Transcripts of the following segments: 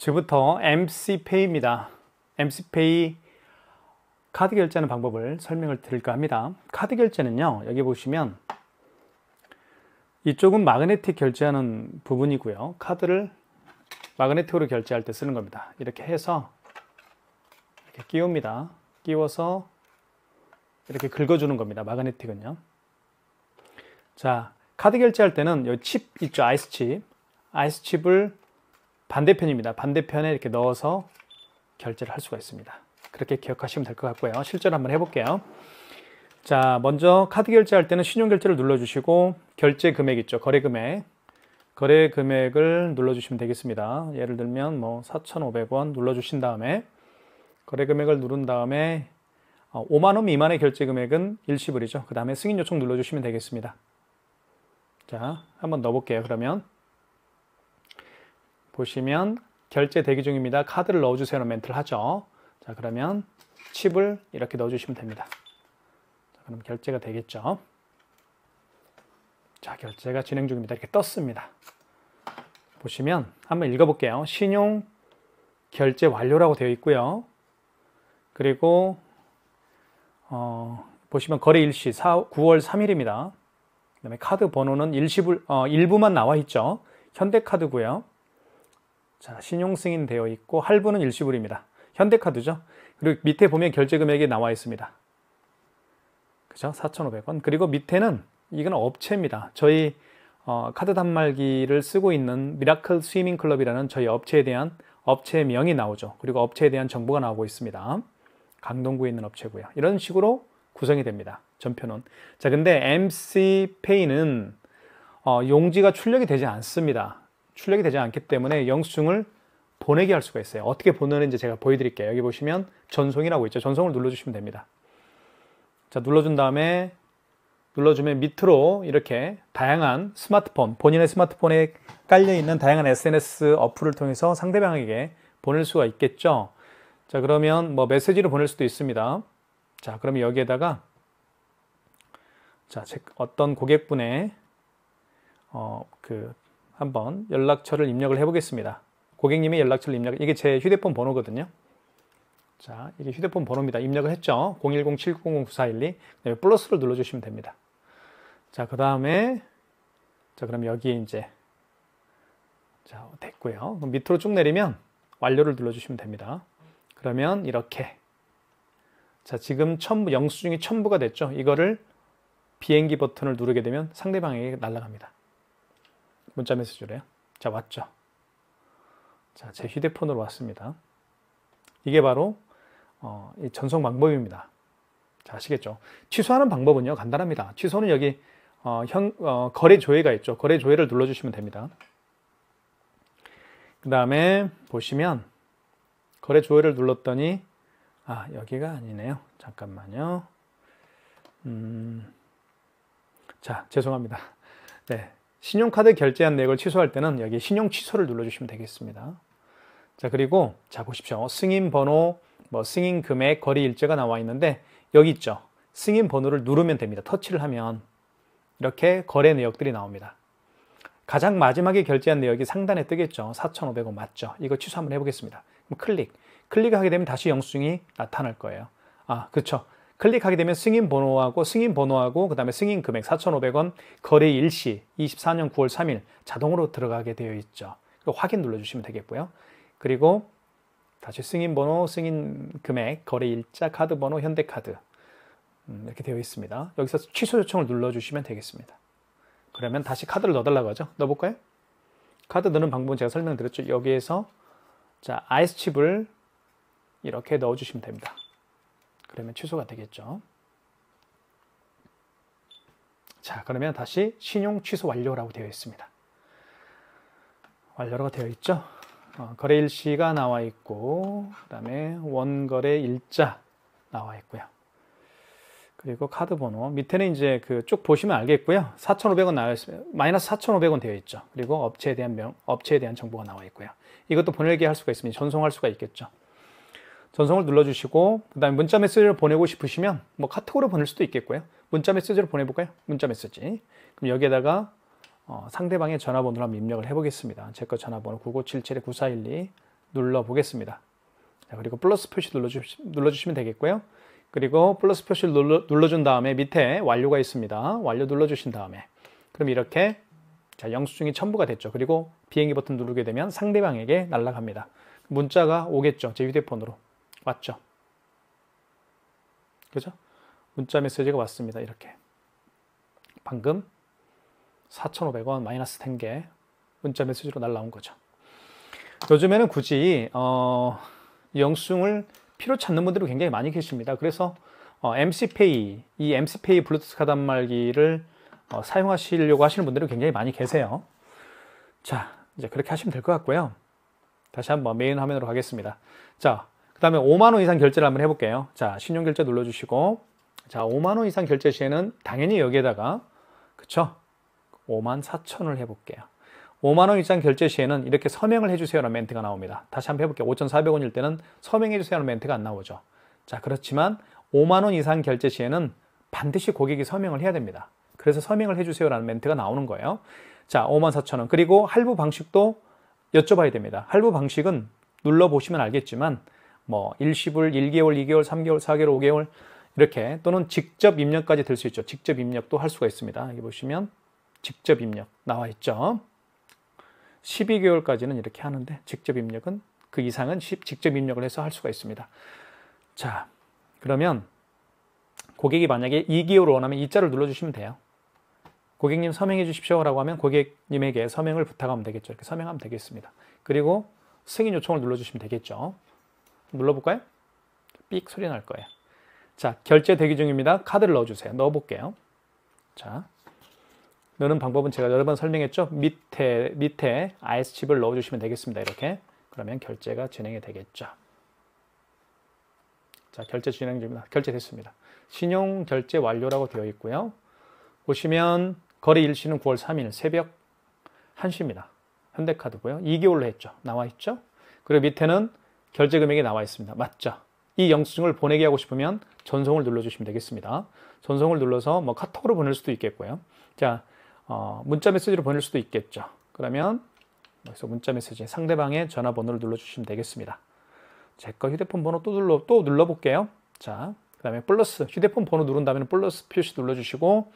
지금부터 MC페이입니다. MC페이 카드 결제하는 방법을 설명을 드릴까 합니다. 카드 결제는요, 여기 보시면 이쪽은 마그네틱 결제하는 부분이고요. 카드를 마그네틱으로 결제할 때 쓰는 겁니다. 이렇게 해서 이렇게 끼웁니다. 끼워서 이렇게 긁어주는 겁니다. 마그네틱은요. 자, 카드 결제할 때는 여기 칩 있죠? 아이스칩. 아이스칩을 반대편입니다. 반대편에 이렇게 넣어서 결제를 할 수가 있습니다. 그렇게 기억하시면 될 것 같고요. 실제로 한번 해볼게요. 자, 먼저 카드 결제할 때는 신용결제를 눌러주시고 결제 금액 있죠? 거래 금액. 거래 금액을 눌러주시면 되겠습니다. 예를 들면 뭐 4,500원 눌러주신 다음에 거래 금액을 누른 다음에 5만 원 미만의 결제 금액은 일시불이죠. 그 다음에 승인 요청 눌러주시면 되겠습니다. 자, 한번 넣어볼게요. 그러면 보시면 결제 대기 중입니다. 카드를 넣어주세요. 멘트를 하죠. 자, 그러면 칩을 이렇게 넣어주시면 됩니다. 자, 그럼 결제가 되겠죠. 자, 결제가 진행 중입니다. 이렇게 떴습니다. 보시면 한번 읽어볼게요. 신용 결제 완료라고 되어 있고요. 그리고 보시면 거래 일시 9월 3일입니다. 그 다음에 카드 번호는 일부만 나와 있죠. 현대카드고요. 자, 신용 승인 되어 있고 할부는 일시불입니다. 현대카드죠. 그리고 밑에 보면 결제 금액이 나와 있습니다. 그죠? 4,500원. 그리고 밑에는 이건 업체입니다. 저희 카드 단말기를 쓰고 있는 미라클 스위밍 클럽이라는 저희 업체에 대한 업체명이 나오죠. 그리고 업체에 대한 정보가 나오고 있습니다. 강동구에 있는 업체고요. 이런 식으로 구성이 됩니다. 전표는. 자, 근데 MC페이는 용지가 출력이 되지 않습니다. 출력이 되지 않기 때문에 영수증을 보내게 할 수가 있어요. 어떻게 보내는지 제가 보여드릴게요. 여기 보시면 전송이라고 있죠. 전송을 눌러주시면 됩니다. 자, 눌러준 다음에 눌러주면 밑으로 이렇게 다양한 스마트폰, 본인의 스마트폰에 깔려있는 다양한 SNS 어플을 통해서 상대방에게 보낼 수가 있겠죠. 자, 그러면 뭐 메시지로 보낼 수도 있습니다. 자, 그러면 여기에다가 자, 어떤 고객분의 한번 연락처를 입력을 해 보겠습니다. 고객님의 연락처를 이게 제 휴대폰 번호거든요. 자, 이게 휴대폰 번호입니다. 입력을 했죠. 010-790-9412. 네, 플러스를 눌러주시면 됩니다. 자, 그 다음에 자, 그럼 여기에 이제 자, 됐고요. 그럼 밑으로 쭉 내리면 완료를 눌러주시면 됩니다. 그러면 이렇게 자, 지금 영수증이 첨부가 됐죠. 이거를 비행기 버튼을 누르게 되면 상대방에게 날아갑니다. 문자 메시지로요. 자, 왔죠. 자, 제 휴대폰으로 왔습니다. 이게 바로 이 전송 방법입니다. 자, 아시겠죠? 취소하는 방법은요, 간단합니다. 취소는 여기 거래 조회가 있죠. 거래 조회를 눌러주시면 됩니다. 그 다음에 보시면 거래 조회를 눌렀더니 여기가 아니네요. 잠깐만요. 자, 죄송합니다. 네, 신용카드 결제한 내역을 취소할 때는 여기 신용 취소를 눌러주시면 되겠습니다. 자, 그리고 자, 보십시오. 승인 번호, 뭐 승인 금액, 거래 일자가 나와 있는데 여기 있죠. 승인 번호를 누르면 됩니다. 터치를 하면 이렇게 거래 내역들이 나옵니다. 가장 마지막에 결제한 내역이 상단에 뜨겠죠. 4,500원 맞죠? 이거 취소 한번 해보겠습니다. 그럼 클릭하게 되면 다시 영수증이 나타날 거예요. 그렇죠. 클릭하게 되면 승인 번호하고 그 다음에 승인 금액 4,500원 거래 일시 24년 9월 3일 자동으로 들어가게 되어 있죠. 확인 눌러주시면 되겠고요. 그리고 다시 승인 번호, 승인 금액, 거래 일자, 카드 번호, 현대카드 이렇게 되어 있습니다. 여기서 취소 요청을 눌러주시면 되겠습니다. 그러면 다시 카드를 넣어달라고 하죠. 넣어볼까요? 카드 넣는 방법은 제가 설명드렸죠. 여기에서 자, 아이스칩을 이렇게 넣어주시면 됩니다. 그러면 취소가 되겠죠. 자, 그러면 다시 신용 취소 완료라고 되어 있습니다. 완료가 되어 있죠. 거래 일시가 나와 있고 그 다음에 원거래 일자 나와 있고요. 그리고 카드 번호 밑에는 이제 쭉 보시면 알겠고요. 4,500원 나와 있습니다. 마이너스 4,500원 되어 있죠. 그리고 업체에 대한 정보가 나와 있고요. 이것도 보내게 할 수가 있습니다. 전송할 수가 있겠죠. 전송을 눌러주시고 그 다음에 문자 메시지를 보내고 싶으시면 뭐 카톡으로 보낼 수도 있겠고요. 문자 메시지로 보내볼까요? 문자 메시지. 그럼 여기에다가 상대방의 전화번호를 한번 입력을 해보겠습니다. 제 거 전화번호 9977-9412 눌러보겠습니다. 자, 그리고 플러스 표시 눌러주시면 되겠고요. 그리고 플러스 표시를 눌러준 다음에 밑에 완료가 있습니다. 완료 눌러주신 다음에 그럼 이렇게 자, 영수증이 첨부가 됐죠. 그리고 비행기 버튼 누르게 되면 상대방에게 날아갑니다. 문자가 오겠죠. 제 휴대폰으로. 왔죠. 그죠? 문자 메시지가 왔습니다. 이렇게. 방금 4,500원 마이너스 10개 문자 메시지로 날라온 거죠. 요즘에는 굳이 영수증을 필요 찾는 분들이 굉장히 많이 계십니다. 그래서 MC페이, 이 MC페이 블루투스 카드 단말기를 사용하시려고 하시는 분들이 굉장히 많이 계세요. 자, 이제 그렇게 하시면 될 것 같고요. 다시 한번 메인 화면으로 가겠습니다. 자, 그 다음에 5만 원 이상 결제를 한번 해볼게요. 자, 신용결제 눌러주시고, 자, 5만 원 이상 결제 시에는 당연히 여기에다가, 그쵸? 54,000원을 해볼게요. 5만 원 이상 결제 시에는 이렇게 서명을 해주세요라는 멘트가 나옵니다. 다시 한번 해볼게요. 5,400원일 때는 서명해주세요라는 멘트가 안 나오죠. 자, 그렇지만 5만 원 이상 결제 시에는 반드시 고객이 서명을 해야 됩니다. 그래서 서명을 해주세요라는 멘트가 나오는 거예요. 자, 54,000원. 그리고 할부 방식도 여쭤봐야 됩니다. 할부 방식은 눌러보시면 알겠지만 뭐 일시불 1개월, 2개월, 3개월, 4개월, 5개월 이렇게 또는 직접 입력까지 될 수 있죠. 직접 입력도 할 수가 있습니다. 여기 보시면 직접 입력 나와 있죠. 12개월까지는 이렇게 하는데 직접 입력은 그 이상은 직접 입력을 해서 할 수가 있습니다. 자, 그러면 고객이 만약에 2개월 원하면 2자를 눌러주시면 돼요. 고객님 서명해 주십시오라고 하면 고객님에게 서명을 부탁하면 되겠죠. 이렇게 서명하면 되겠습니다. 그리고 승인 요청을 눌러주시면 되겠죠. 눌러볼까요? 삑 소리 날 거예요. 자, 결제 대기 중입니다. 카드를 넣어주세요. 넣어볼게요. 자, 넣는 방법은 제가 여러 번 설명했죠. 밑에 IS칩을 넣어주시면 되겠습니다. 이렇게. 그러면 결제가 진행이 되겠죠. 자, 결제 진행 중입니다. 결제됐습니다. 신용 결제 완료라고 되어 있고요. 보시면 거래 일시는 9월 3일 새벽 1시입니다. 현대카드고요. 2개월로 했죠. 나와 있죠. 그리고 밑에는 결제 금액이 나와 있습니다. 맞죠? 이 영수증을 보내게 하고 싶으면 전송을 눌러주시면 되겠습니다. 전송을 눌러서 뭐 카톡으로 보낼 수도 있겠고요. 자, 문자 메시지로 보낼 수도 있겠죠. 그러면 여기서 문자 메시지 상대방의 전화번호를 눌러주시면 되겠습니다. 제 거 휴대폰 번호 또 눌러볼게요. 자, 그 다음에 플러스 휴대폰 번호 누른 다음에 플러스 표시 눌러주시고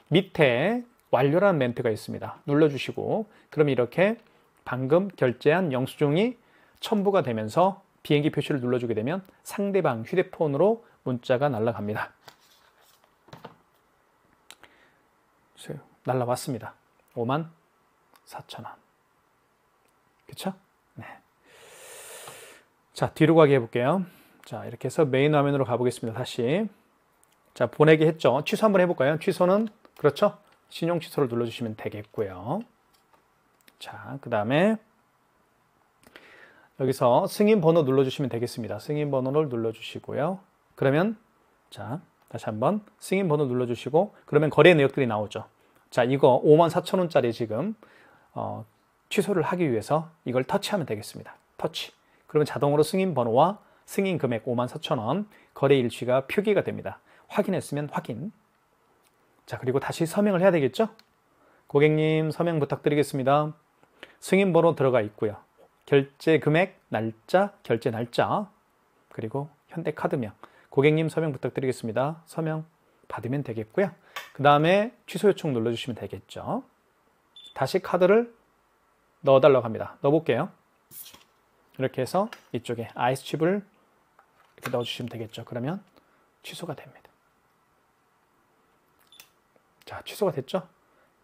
밑에 완료라는 멘트가 있습니다. 눌러주시고 그럼 이렇게 방금 결제한 영수증이 첨부가 되면서 비행기 표시를 눌러주게 되면 상대방 휴대폰으로 문자가 날아갑니다. 날라왔습니다. 54,000원. 그쵸? 네. 자, 뒤로 가게 해볼게요. 자, 이렇게 해서 메인 화면으로 가보겠습니다. 다시. 자, 보내기 했죠. 취소 한번 해볼까요? 취소는, 그렇죠? 신용 취소를 눌러주시면 되겠고요. 자, 그 다음에 여기서 승인 번호 눌러주시면 되겠습니다. 승인 번호를 눌러주시고요. 그러면, 자, 다시 한번 승인 번호 눌러주시고, 그러면 거래 내역들이 나오죠. 자, 이거 54,000원짜리 지금, 취소를 하기 위해서 이걸 터치하면 되겠습니다. 터치. 그러면 자동으로 승인 번호와 승인 금액 54,000원, 거래 일시가 표기가 됩니다. 확인했으면 확인. 자, 그리고 다시 서명을 해야 되겠죠? 고객님 서명 부탁드리겠습니다. 승인 번호 들어가 있고요. 결제 금액, 날짜, 결제 날짜, 그리고 현대카드명. 고객님 서명 부탁드리겠습니다. 서명 받으면 되겠고요. 그 다음에 취소 요청 눌러주시면 되겠죠. 다시 카드를 넣어달라고 합니다. 넣어볼게요. 이렇게 해서 이쪽에 IS칩을 이렇게 넣어주시면 되겠죠. 그러면 취소가 됩니다. 자, 취소가 됐죠?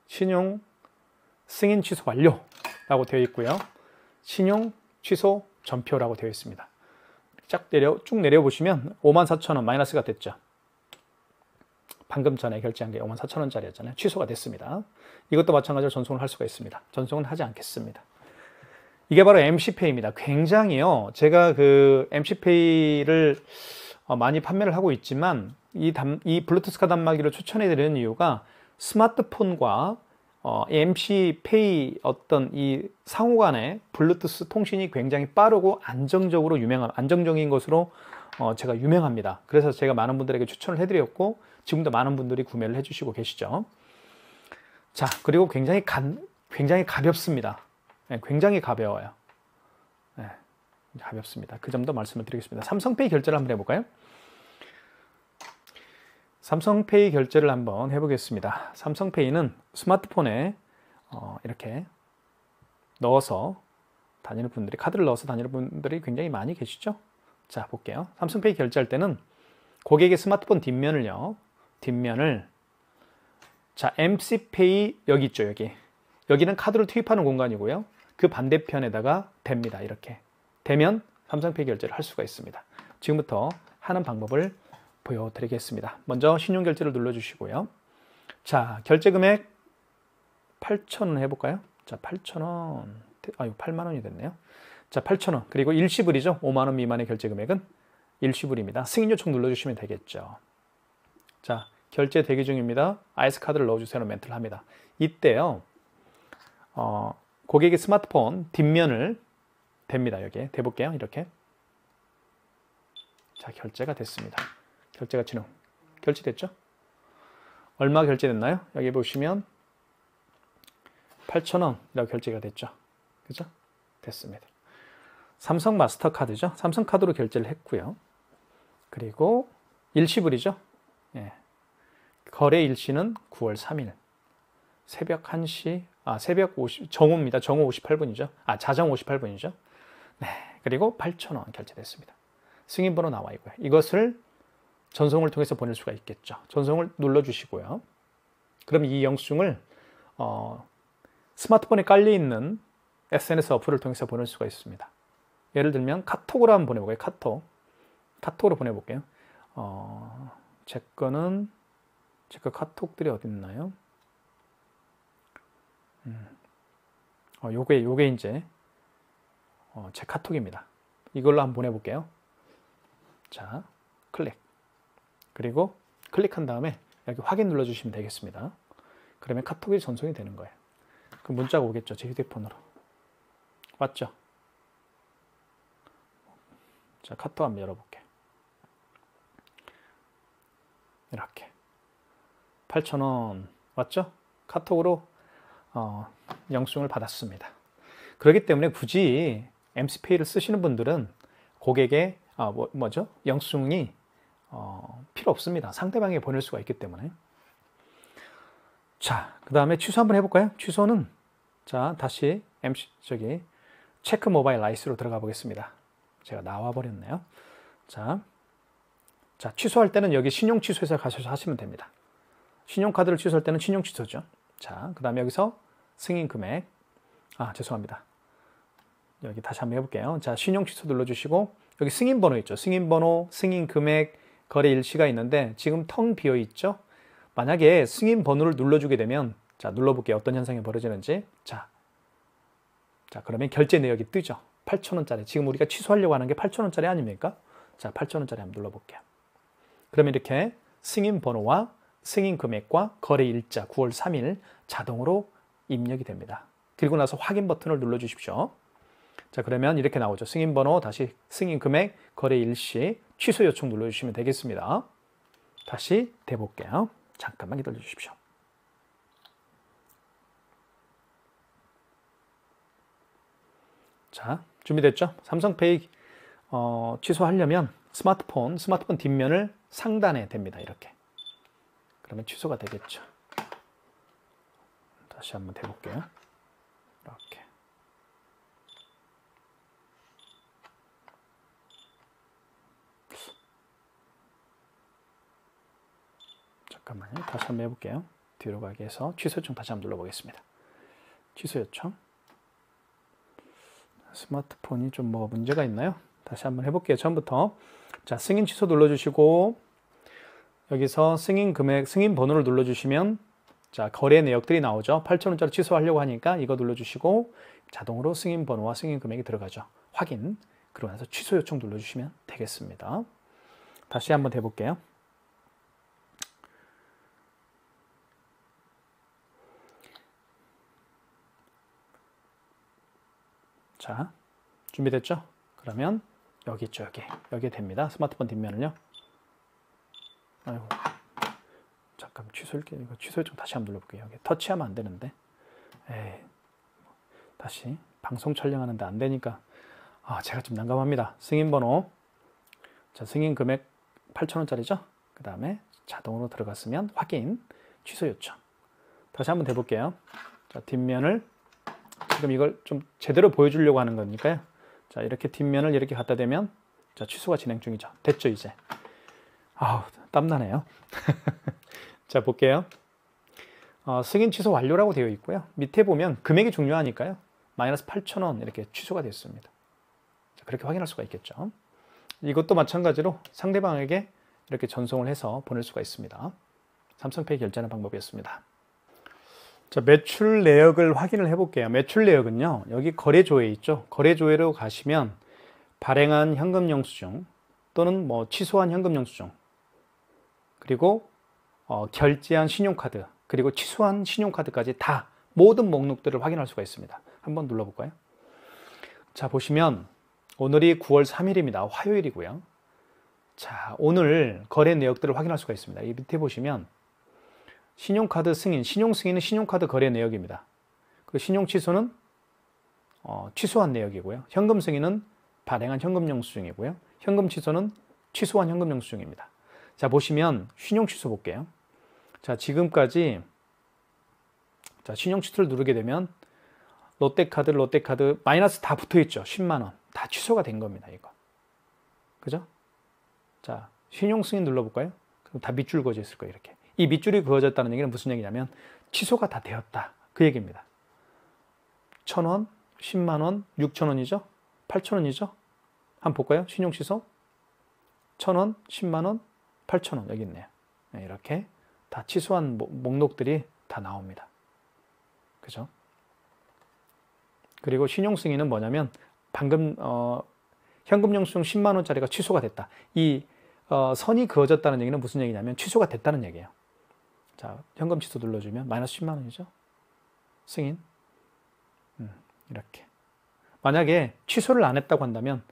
신용 승인 취소 완료라고 되어 있고요. 신용 취소 전표라고 되어 있습니다. 쭉 내려보시면 54,000원 마이너스가 됐죠. 방금 전에 결제한 게 54,000원짜리였잖아요. 취소가 됐습니다. 이것도 마찬가지로 전송을 할 수가 있습니다. 전송은 하지 않겠습니다. 이게 바로 MC페이입니다. 굉장히요. 제가 그 MC페이를 많이 판매를 하고 있지만 이 블루투스 카드 단말기를 추천해 드리는 이유가 스마트폰과 MC페이 어떤 이 상호 간의 블루투스 통신이 굉장히 빠르고 안정적인 것으로 제가 유명합니다. 그래서 제가 많은 분들에게 추천을 해드렸고 지금도 많은 분들이 구매를 해주시고 계시죠. 자, 그리고 굉장히 가볍습니다. 네, 굉장히 가벼워요. 네. 가볍습니다. 그 점도 말씀을 드리겠습니다. 삼성페이 결제를 한번 해볼까요? 삼성페이 결제를 한번 해보겠습니다. 삼성페이는 스마트폰에 이렇게 넣어서 다니는 분들이, 카드를 넣어서 다니는 분들이 굉장히 많이 계시죠? 자, 볼게요. 삼성페이 결제할 때는 고객의 스마트폰 뒷면을요, 뒷면을, 자, MC페이 여기 있죠, 여기. 여기는 카드를 투입하는 공간이고요. 그 반대편에다가 댑니다. 이렇게. 되면 삼성페이 결제를 할 수가 있습니다. 지금부터 하는 방법을 보여드리겠습니다. 먼저 신용결제를 눌러주시고요. 자, 결제 금액 8,000원 해볼까요? 자, 8,000원. 아유, 8만 원이 됐네요. 자, 8,000원. 그리고 일시불이죠. 5만 원 미만의 결제 금액은 일시불입니다. 승인 요청 눌러주시면 되겠죠. 자, 결제 대기 중입니다. 아이스 카드를 넣어주세요. 멘트를 합니다. 이때요, 고객의 스마트폰 뒷면을 댑니다. 여기에 대볼게요. 이렇게. 자, 결제가 됐습니다. 결제가 진행. 결제됐죠? 얼마 결제됐나요? 여기 보시면 8,000원이라고 결제가 됐죠. 그죠? 됐습니다. 삼성 마스터카드죠. 삼성카드로 결제를 했고요. 그리고 일시불이죠. 예. 거래 일시는 9월 3일 새벽 1시, 새벽 50, 정오입니다. 정오 58분이죠. 자정 58분이죠. 네. 그리고 8,000원 결제됐습니다. 승인번호 나와 있고요. 이것을 전송을 통해서 보낼 수가 있겠죠. 전송을 눌러주시고요. 그럼 이 영수증을 스마트폰에 깔려있는 SNS 어플을 통해서 보낼 수가 있습니다. 예를 들면 카톡으로 한번 보내볼게요. 카톡으로 보내볼게요. 제 거 카톡들이 어디 있나요? 요게 이제 제 카톡입니다. 이걸로 한번 보내볼게요. 자, 클릭. 그리고 클릭한 다음에 여기 확인 눌러주시면 되겠습니다. 그러면 카톡이 전송이 되는 거예요. 그 문자가 오겠죠. 제 휴대폰으로. 왔죠? 자, 카톡 한번 열어볼게요. 이렇게 8,000원 왔죠? 카톡으로 영수증을 받았습니다. 그렇기 때문에 굳이 MC페이를 쓰시는 분들은 고객의 영수증이 필요 없습니다. 상대방에게 보낼 수가 있기 때문에. 자, 그 다음에 취소 한번 해볼까요? 취소는, 자, 다시 체크 모바일 라이스로 들어가 보겠습니다. 제가 나와 버렸네요. 자, 취소할 때는 여기 신용 취소에서 가셔서 하시면 됩니다. 신용카드를 취소할 때는 신용 취소죠. 자, 그 다음에 여기서 승인 금액, 죄송합니다. 여기 다시 한번 해볼게요. 자, 신용 취소 눌러주시고 여기 승인 번호 있죠. 승인 번호, 승인 금액, 거래 일시가 있는데 지금 텅 비어 있죠. 만약에 승인 번호를 눌러주게 되면, 자, 눌러볼게요. 어떤 현상이 벌어지는지. 자, 그러면 결제 내역이 뜨죠. 8,000원짜리. 지금 우리가 취소하려고 하는 게 8,000원짜리 아닙니까? 자, 8,000원짜리 한번 눌러볼게요. 그러면 이렇게 승인 번호와 승인 금액과 거래 일자 9월 3일 자동으로 입력이 됩니다. 그리고 나서 확인 버튼을 눌러주십시오. 자, 그러면 이렇게 나오죠. 승인 번호, 다시 승인 금액, 거래 일시, 취소 요청 눌러주시면 되겠습니다. 다시 대볼게요. 잠깐만 기다려 주십시오. 자, 준비됐죠? 삼성페이 취소하려면 스마트폰 뒷면을 상단에 댑니다. 이렇게. 그러면 취소가 되겠죠. 다시 한번 대볼게요. 이렇게. 잠깐만요. 다시 한번 해볼게요. 뒤로 가게 해서 취소 요청 다시 한번 눌러보겠습니다. 취소 요청. 스마트폰이 좀 뭐가 문제가 있나요? 다시 한번 해볼게요. 처음부터. 자, 승인 취소 눌러주시고 여기서 승인 금액, 승인 번호를 눌러주시면 자, 거래 내역들이 나오죠. 8,000원짜리 취소하려고 하니까 이거 눌러주시고 자동으로 승인 번호와 승인 금액이 들어가죠. 확인. 그러고 나서 취소 요청 눌러주시면 되겠습니다. 다시 한번 해볼게요. 자, 준비됐죠? 그러면 여기 있죠. 여기에 됩니다. 스마트폰 뒷면을요. 아이고, 잠깐 취소할게요. 이거 취소 요청 다시 한번 눌러볼게요. 여기 터치하면 안 되는데. 다시 방송 촬영하는데 안 되니까 제가 좀 난감합니다. 승인 번호. 자, 승인 금액 8,000원짜리죠? 그 다음에 자동으로 들어갔으면 확인, 취소 요청. 다시 한번 해볼게요. 자, 뒷면을, 지금 이걸 좀 제대로 보여주려고 하는 거니까요. 자, 이렇게 뒷면을 이렇게 갖다 대면, 자, 취소가 진행 중이죠. 됐죠, 이제. 땀나네요. 자, 볼게요. 승인 취소 완료라고 되어 있고요. 밑에 보면 금액이 중요하니까요. 마이너스 8,000원 이렇게 취소가 됐습니다. 자, 그렇게 확인할 수가 있겠죠. 이것도 마찬가지로 상대방에게 이렇게 전송을 해서 보낼 수가 있습니다. 삼성페이 결제하는 방법이었습니다. 자, 매출 내역을 확인을 해볼게요. 매출 내역은요, 여기 거래조회 있죠. 거래조회로 가시면 발행한 현금 영수증 또는 뭐 취소한 현금 영수증, 그리고 결제한 신용카드, 그리고 취소한 신용카드까지 다 모든 목록들을 확인할 수가 있습니다. 한번 눌러볼까요? 자, 보시면 오늘이 9월 3일입니다. 화요일이고요. 자, 오늘 거래 내역들을 확인할 수가 있습니다. 이 밑에 보시면 신용카드 승인, 신용 승인은 신용카드 거래 내역입니다. 그리고 신용 취소는 취소한 내역이고요. 현금 승인은 발행한 현금 영수증이고요. 현금 취소는 취소한 현금 영수증입니다. 자, 보시면 신용 취소 볼게요. 자, 지금까지 자, 신용 취소를 누르게 되면 롯데카드 마이너스 다 붙어 있죠. 10만 원. 다 취소가 된 겁니다, 이거. 그죠? 자, 신용 승인 눌러볼까요? 그럼 다 밑줄 그어져 있을 거예요, 이렇게. 이 밑줄이 그어졌다는 얘기는 무슨 얘기냐면 취소가 다 되었다. 그 얘기입니다. 1,000원, 10만 원, 6,000원이죠? 8,000원이죠? 한번 볼까요? 신용 취소. 1,000원, 10만 원, 8,000원 여기 있네요. 네, 이렇게 다 취소한 목록들이 다 나옵니다. 그죠? 그리고 신용 승인은 뭐냐면 방금 현금 영수증 10만 원짜리가 취소가 됐다. 이 선이 그어졌다는 얘기는 무슨 얘기냐면 취소가 됐다는 얘기예요. 자, 현금 취소 눌러주면 마이너스 10만 원이죠. 승인. 이렇게. 만약에 취소를 안 했다고 한다면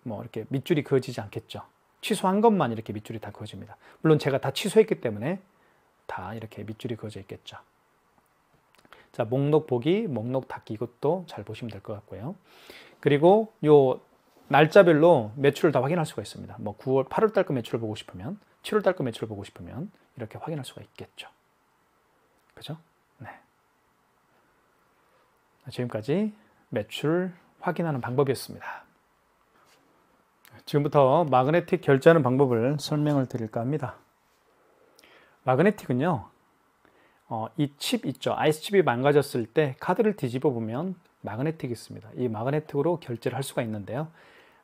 뭐 이렇게 밑줄이 그어지지 않겠죠. 취소한 것만 이렇게 밑줄이 다 그어집니다. 물론 제가 다 취소했기 때문에 다 이렇게 밑줄이 그어져 있겠죠. 자, 목록 보기, 목록 닫기 이것도 잘 보시면 될 것 같고요. 그리고 요 날짜별로 매출을 다 확인할 수가 있습니다. 뭐 9월, 8월 달 거 매출을 보고 싶으면, 7월 달 거 매출을 보고 싶으면 이렇게 확인할 수가 있겠죠. 그죠? 네. 지금까지 매출 확인하는 방법이었습니다. 지금부터 마그네틱 결제하는 방법을 설명을 드릴까 합니다. 마그네틱은요, 이 칩 있죠. 아이스칩이 망가졌을 때 카드를 뒤집어 보면 마그네틱이 있습니다. 이 마그네틱으로 결제를 할 수가 있는데요.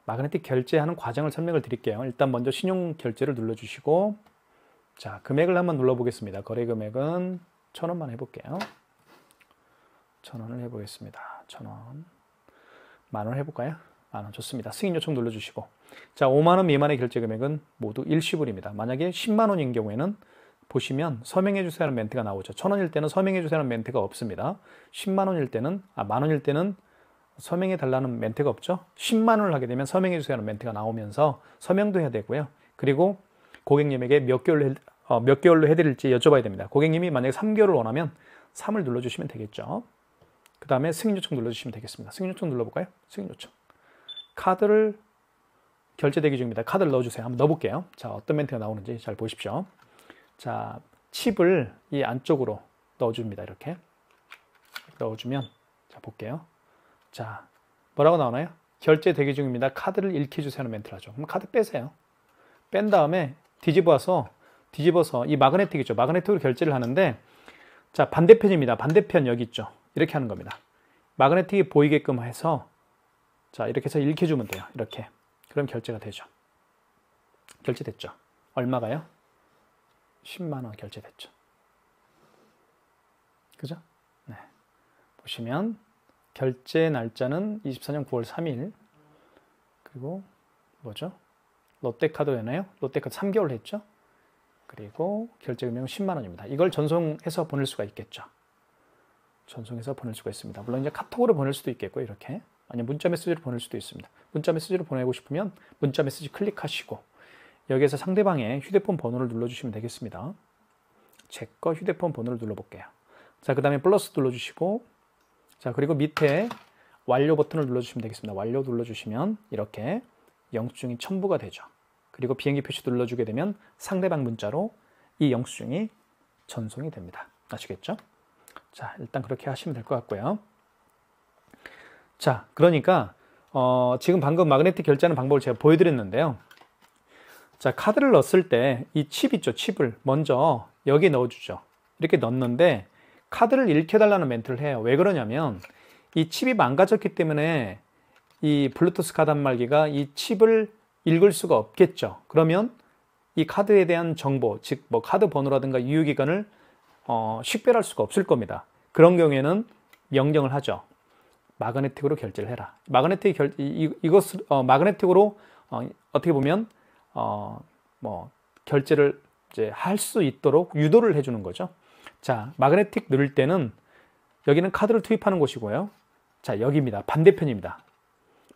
마그네틱 결제하는 과정을 설명을 드릴게요. 일단 먼저 신용 결제를 눌러주시고, 자, 금액을 한번 눌러보겠습니다. 거래 금액은 1,000원만 해볼게요. 1,000원을 해보겠습니다. 1,000원. 만원 해볼까요? 만원 좋습니다. 승인 요청 눌러주시고, 자, 5만원 미만의 결제 금액은 모두 일시불입니다. 만약에 10만원인 경우에는 보시면 서명해주세요 하는 멘트가 나오죠. 1,000원일 때는 서명해주세요 하는 멘트가 없습니다. 10만원일 때는, 만원일 때는 서명해달라는 멘트가 없죠. 10만원을 하게 되면 서명해주세요 하는 멘트가 나오면서 서명도 해야 되고요. 그리고 고객님에게 몇 개월로 해드릴지 여쭤봐야 됩니다. 고객님이 만약에 3개월을 원하면 3을 눌러주시면 되겠죠. 그 다음에 승인 요청 눌러주시면 되겠습니다. 승인 요청 눌러볼까요? 승인 요청. 카드를 결제 대기 중입니다. 카드를 넣어주세요. 한번 넣어볼게요. 자, 어떤 멘트가 나오는지 잘 보십시오. 자, 칩을 이 안쪽으로 넣어줍니다. 이렇게 넣어주면, 자, 볼게요. 자, 뭐라고 나오나요? 결제 대기 중입니다. 카드를 읽혀주세요 하는 멘트를 하죠. 그럼 카드 빼세요. 뺀 다음에 뒤집어서 이 마그네틱 있죠. 마그네틱으로 결제를 하는데, 자, 반대편입니다. 반대편 여기 있죠. 이렇게 하는 겁니다. 마그네틱이 보이게끔 해서, 자, 이렇게 해서 읽혀주면 돼요. 이렇게. 그럼 결제가 되죠. 결제됐죠. 얼마가요? 10만원 결제됐죠. 그죠? 네. 보시면 결제 날짜는 24년 9월 3일. 그리고 뭐죠? 롯데카드였나요? 롯데카드 3개월 했죠? 그리고 결제 금액은 10만원입니다. 이걸 전송해서 보낼 수가 있겠죠. 전송해서 보낼 수가 있습니다. 물론 이제 카톡으로 보낼 수도 있겠고, 이렇게. 아니면 문자 메시지로 보낼 수도 있습니다. 문자 메시지로 보내고 싶으면 문자 메시지 클릭하시고, 여기에서 상대방의 휴대폰 번호를 눌러주시면 되겠습니다. 제 거 휴대폰 번호를 눌러볼게요. 자, 그 다음에 플러스 눌러주시고, 자, 그리고 밑에 완료 버튼을 눌러주시면 되겠습니다. 완료 눌러주시면 이렇게 영수증이 첨부가 되죠. 그리고 비행기 표시 눌러주게 되면 상대방 문자로 이 영수증이 전송이 됩니다. 아시겠죠? 자, 일단 그렇게 하시면 될 것 같고요. 자, 그러니까 지금 방금 마그네틱 결제하는 방법을 제가 보여드렸는데요. 자, 카드를 넣었을 때 이 칩 있죠? 칩을 먼저 여기 넣어주죠. 이렇게 넣는데 카드를 읽혀달라는 멘트를 해요. 왜 그러냐면 이 칩이 망가졌기 때문에 이 블루투스 카드 단말기가 이 칩을 읽을 수가 없겠죠. 그러면 이 카드에 대한 정보, 즉 뭐 카드 번호라든가 유효기간을 식별할 수가 없을 겁니다. 그런 경우에는 명령을 하죠. 마그네틱으로 결제를 해라. 이것을 마그네틱으로 어떻게 보면 뭐 결제를 이제 할 수 있도록 유도를 해주는 거죠. 자, 마그네틱 누를 때는 여기는 카드를 투입하는 곳이고요. 자, 여기입니다. 반대편입니다.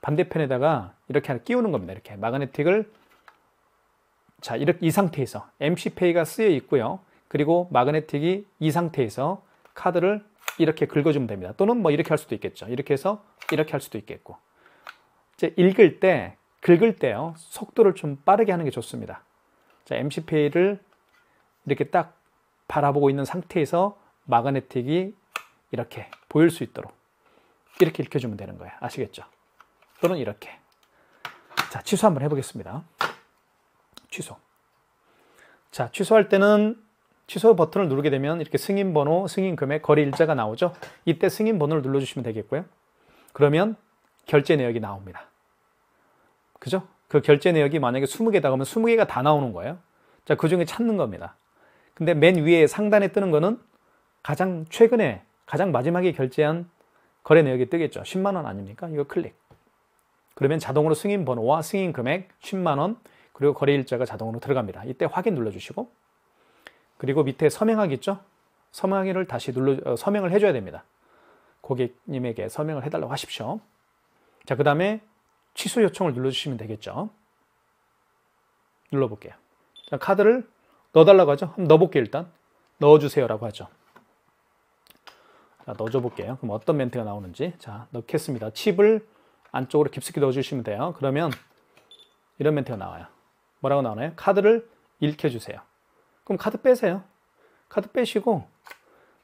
반대편에다가 이렇게 하나 끼우는 겁니다. 이렇게 마그네틱을 자, 이렇게 이 상태에서 MC페이가 쓰여 있고요. 그리고 마그네틱이 이 상태에서 카드를 이렇게 긁어주면 됩니다. 또는 뭐 이렇게 할 수도 있겠죠. 이렇게 해서 이렇게 할 수도 있겠고. 이제 읽을 때, 긁을 때요. 속도를 좀 빠르게 하는 게 좋습니다. 자, MC페이를 이렇게 딱 바라보고 있는 상태에서 마그네틱이 이렇게 보일 수 있도록 이렇게 읽혀주면 되는 거예요. 아시겠죠? 또는 이렇게. 자, 취소 한번 해보겠습니다. 취소. 자, 취소할 때는 취소 버튼을 누르게 되면 이렇게 승인 번호, 승인 금액, 거래 일자가 나오죠. 이때 승인 번호를 눌러주시면 되겠고요. 그러면 결제 내역이 나옵니다. 그죠? 그 결제 내역이 만약에 20개다 그러면 20개가 다 나오는 거예요. 자, 그 중에 찾는 겁니다. 근데 맨 위에 상단에 뜨는 거는 가장 최근에, 가장 마지막에 결제한 거래 내역이 뜨겠죠. 10만 원 아닙니까? 이거 클릭. 그러면 자동으로 승인 번호와 승인 금액 10만 원, 그리고 거래 일자가 자동으로 들어갑니다. 이때 확인 눌러주시고, 그리고 밑에 서명하기 있죠? 서명하기를 다시 서명을 해줘야 됩니다. 고객님에게 서명을 해달라고 하십시오. 자, 그 다음에 취소 요청을 눌러주시면 되겠죠. 눌러볼게요. 자, 카드를 넣어달라고 하죠. 한번 넣어볼게요. 일단 넣어주세요라고 하죠. 자, 넣어줘 볼게요. 그럼 어떤 멘트가 나오는지. 자, 넣겠습니다. 칩을 안쪽으로 깊숙이 넣어주시면 돼요. 그러면 이런 멘트가 나와요. 뭐라고 나오나요? 카드를 읽혀주세요. 그럼 카드 빼세요. 카드 빼시고,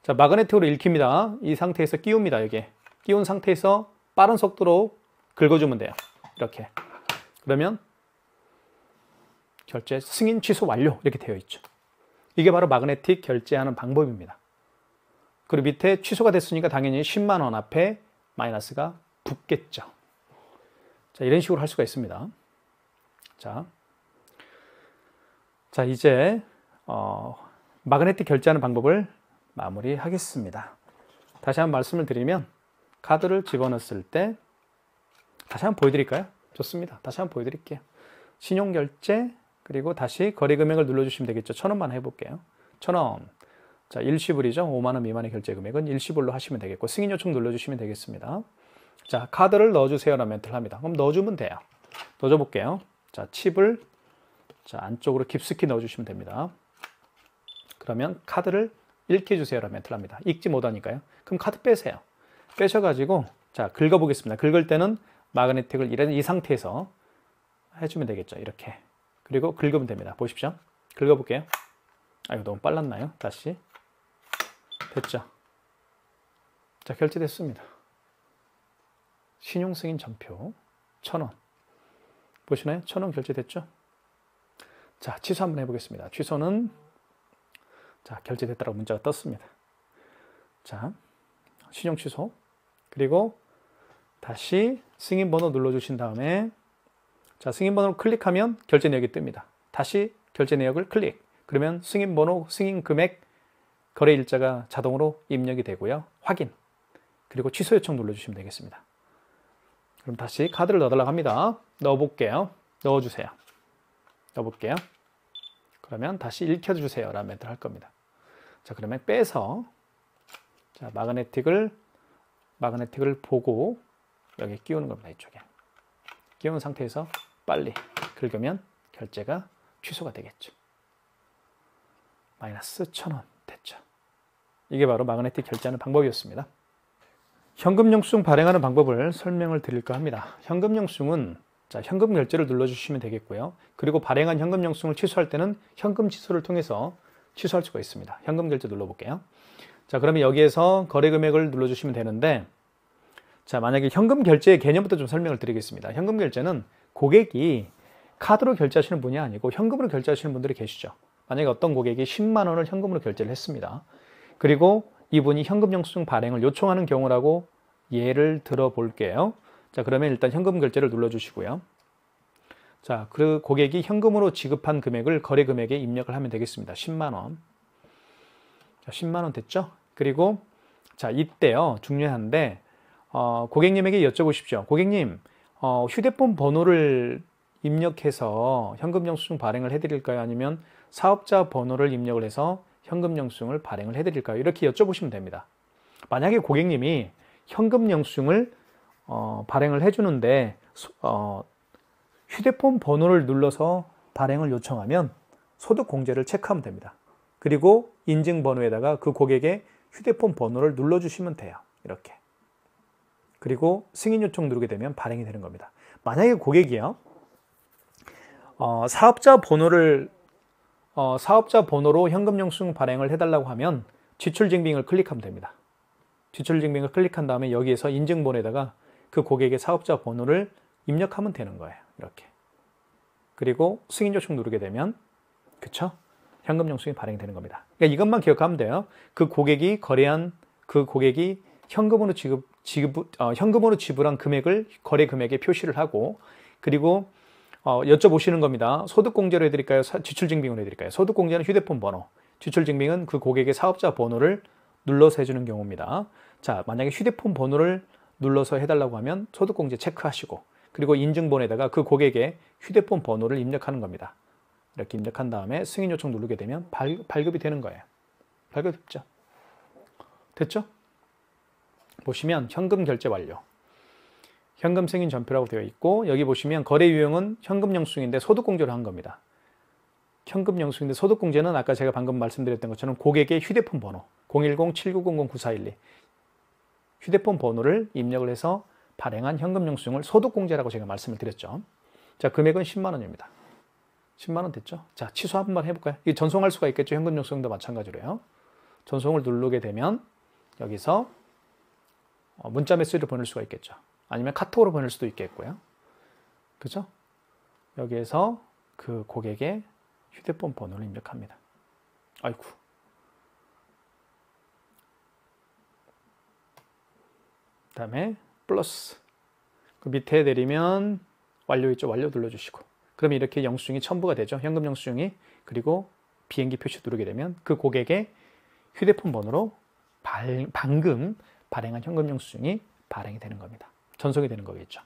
자, 마그네틱으로 읽힙니다. 이 상태에서 끼웁니다. 여기 끼운 상태에서 빠른 속도로 긁어주면 돼요. 이렇게. 그러면 결제 승인 취소 완료 이렇게 되어 있죠. 이게 바로 마그네틱 결제하는 방법입니다. 그리고 밑에 취소가 됐으니까 당연히 10만 원 앞에 마이너스가 붙겠죠. 자, 이런 식으로 할 수가 있습니다. 자, 이제 마그네틱 결제하는 방법을 마무리하겠습니다. 다시 한번 말씀을 드리면 카드를 집어넣었을 때 다시 한번 보여드릴까요? 좋습니다. 다시 한번 보여드릴게요. 신용결제, 그리고 다시 거래금액을 눌러주시면 되겠죠. 1,000원만 해볼게요. 1,000원. 자, 일시불이죠. 5만 원 미만의 결제 금액은 일시불로 하시면 되겠고, 승인 요청 눌러주시면 되겠습니다. 자, 카드를 넣어주세요라는 멘트를 합니다. 그럼 넣어주면 돼요. 넣어줘 볼게요. 자, 칩을 자, 안쪽으로 깊숙이 넣어주시면 됩니다. 그러면 카드를 읽혀주세요라는 멘트를 합니다. 읽지 못하니까요. 그럼 카드 빼세요. 빼셔가지고 자, 긁어보겠습니다. 긁을 때는 마그네틱을 이 상태에서 해주면 되겠죠. 이렇게. 그리고 긁으면 됩니다. 보십시오. 긁어볼게요. 아, 이거 너무 빨랐나요? 다시. 됐죠. 자, 결제됐습니다. 신용승인 전표 1,000원. 보시나요? 1,000원 결제됐죠? 자, 취소 한번 해보겠습니다. 취소는 자, 결제됐다라고 문자가 떴습니다. 자, 신용 취소. 그리고 다시 승인 번호 눌러주신 다음에 자, 승인 번호를 클릭하면 결제 내역이 뜹니다. 다시 결제 내역을 클릭. 그러면 승인 번호, 승인 금액, 거래 일자가 자동으로 입력이 되고요. 확인. 그리고 취소 요청 눌러주시면 되겠습니다. 그럼 다시 카드를 넣어달라고 합니다. 넣어볼게요. 넣어주세요. 넣어볼게요. 그러면 다시 읽혀주세요 라는 멘트를 할 겁니다. 자, 그러면 빼서 자, 마그네틱을 보고 여기 끼우는 겁니다. 이쪽에. 끼운 상태에서 빨리 긁으면 결제가 취소가 되겠죠. 마이너스 1,000원 됐죠. 이게 바로 마그네틱 결제하는 방법이었습니다. 현금 영수증 발행하는 방법을 설명을 드릴까 합니다. 현금 영수증은 자, 현금 결제를 눌러주시면 되겠고요. 그리고 발행한 현금 영수증을 취소할 때는 현금 취소를 통해서 취소할 수가 있습니다. 현금 결제 눌러볼게요. 자, 그러면 여기에서 거래 금액을 눌러주시면 되는데, 자, 만약에 현금 결제의 개념부터 좀 설명을 드리겠습니다. 현금 결제는 고객이 카드로 결제하시는 분이 아니고 현금으로 결제하시는 분들이 계시죠. 만약에 어떤 고객이 10만 원을 현금으로 결제를 했습니다. 그리고 이분이 현금 영수증 발행을 요청하는 경우라고 예를 들어 볼게요. 자, 그러면 일단 현금 결제를 눌러주시고요. 자, 그 고객이 현금으로 지급한 금액을 거래 금액에 입력을 하면 되겠습니다. 10만 원. 자, 10만 원 됐죠? 그리고 자, 이때요. 중요한데 고객님에게 여쭤보십시오. 고객님, 휴대폰 번호를 입력해서 현금 영수증 발행을 해드릴까요? 아니면 사업자 번호를 입력을 해서 현금 영수증을 발행을 해드릴까요? 이렇게 여쭤보시면 됩니다. 만약에 고객님이 현금 영수증을 발행을 해주는데 휴대폰 번호를 눌러서 발행을 요청하면 소득공제를 체크하면 됩니다. 그리고 인증번호에다가 그 고객의 휴대폰 번호를 눌러주시면 돼요. 이렇게. 그리고 승인 요청 누르게 되면 발행이 되는 겁니다. 만약에 고객이요, 사업자 번호로 현금 영수증 발행을 해달라고 하면 지출증빙을 클릭하면 됩니다. 지출증빙을 클릭한 다음에 여기에서 인증번호에다가 그 고객의 사업자 번호를 입력하면 되는 거예요. 이렇게. 그리고 승인 요청 누르게 되면, 그쵸? 현금 영수증이 발행이 되는 겁니다. 그러니까 이것만 기억하면 돼요. 그 고객이 거래한 그 고객이 현금으로 지불한 금액을 거래 금액에 표시를 하고, 그리고 여쭤보시는 겁니다. 소득공제로 해드릴까요? 지출증빙으로 해드릴까요? 소득공제는 휴대폰 번호, 지출증빙은 그 고객의 사업자 번호를 눌러서 해주는 경우입니다. 자, 만약에 휴대폰 번호를 눌러서 해달라고 하면 소득공제 체크하시고, 그리고 인증번호에다가 그 고객의 휴대폰 번호를 입력하는 겁니다. 이렇게 입력한 다음에 승인 요청 누르게 되면 발급이 되는 거예요. 발급됐죠? 됐죠? 보시면 현금 결제 완료. 현금 승인 전표라고 되어 있고, 여기 보시면 거래 유형은 현금 영수증인데 소득공제로 한 겁니다. 현금 영수증인데 소득공제는 아까 제가 방금 말씀드렸던 것처럼 고객의 휴대폰 번호 010-7900-9412 휴대폰 번호를 입력을 해서 발행한 현금 영수증을 소득공제라고 제가 말씀을 드렸죠. 자, 금액은 10만 원입니다. 10만 원 됐죠? 자, 취소 한번 해볼까요? 이게 전송할 수가 있겠죠. 현금 영수증도 마찬가지로요. 전송을 누르게 되면 여기서 문자 메시지를 보낼 수가 있겠죠. 아니면 카톡으로 보낼 수도 있겠고요. 그죠? 여기에서 그 고객의 휴대폰 번호를 입력합니다. 아이고. 그 다음에 플러스. 그 밑에 내리면 완료 있죠. 완료 눌러주시고. 그러면 이렇게 영수증이 첨부가 되죠. 현금 영수증이. 그리고 비행기 표시 누르게 되면 그 고객의 휴대폰 번호로 방금 발행한 현금 영수증이 발행이 되는 겁니다. 전송이 되는 거겠죠.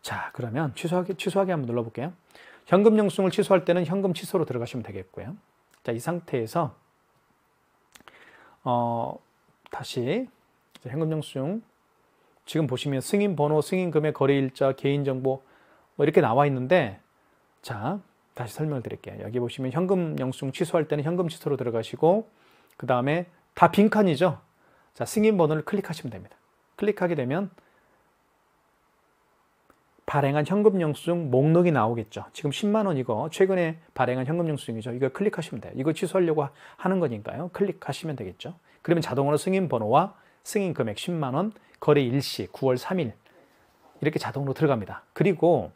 자, 그러면 취소하기 한번 눌러볼게요. 현금 영수증을 취소할 때는 현금 취소로 들어가시면 되겠고요. 자, 이 상태에서 다시 현금 영수증 지금 보시면 승인 번호, 승인 금액, 거래 일자, 개인 정보 뭐 이렇게 나와 있는데, 자, 다시 설명을 드릴게요. 여기 보시면 현금 영수증 취소할 때는 현금 취소로 들어가시고, 그 다음에 다 빈칸이죠. 자, 승인 번호를 클릭하시면 됩니다. 클릭하게 되면 발행한 현금 영수증 목록이 나오겠죠. 지금 10만 원 이거 최근에 발행한 현금 영수증이죠. 이거 클릭하시면 돼요. 이거 취소하려고 하는 거니까요. 클릭하시면 되겠죠. 그러면 자동으로 승인 번호와 승인 금액 10만 원, 거래 일시 9월 3일 이렇게 자동으로 들어갑니다. 그리고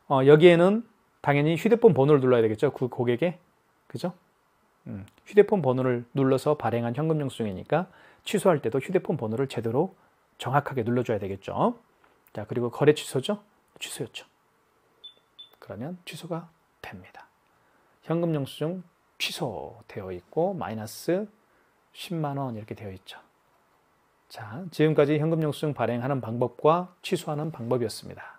여기에는 당연히 휴대폰 번호를 눌러야 되겠죠. 그 고객의, 그죠? 휴대폰 번호를 눌러서 발행한 현금 영수증이니까 취소할 때도 휴대폰 번호를 제대로 정확하게 눌러줘야 되겠죠. 자, 그리고 거래 취소죠? 취소였죠. 그러면 취소가 됩니다. 현금 영수증 취소되어 있고 마이너스 10만 원 이렇게 되어 있죠. 자, 지금까지 현금 영수증 발행하는 방법과 취소하는 방법이었습니다.